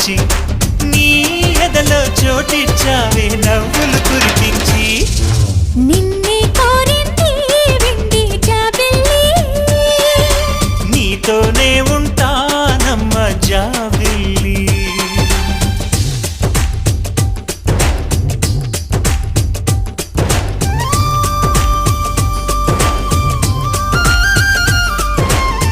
వచ్చి నీ ఎదలో చోటిచ్చావే నవ్వులు కురిపించి నిన్నే కోరింది వెండి జాబిల్లి నీతోనే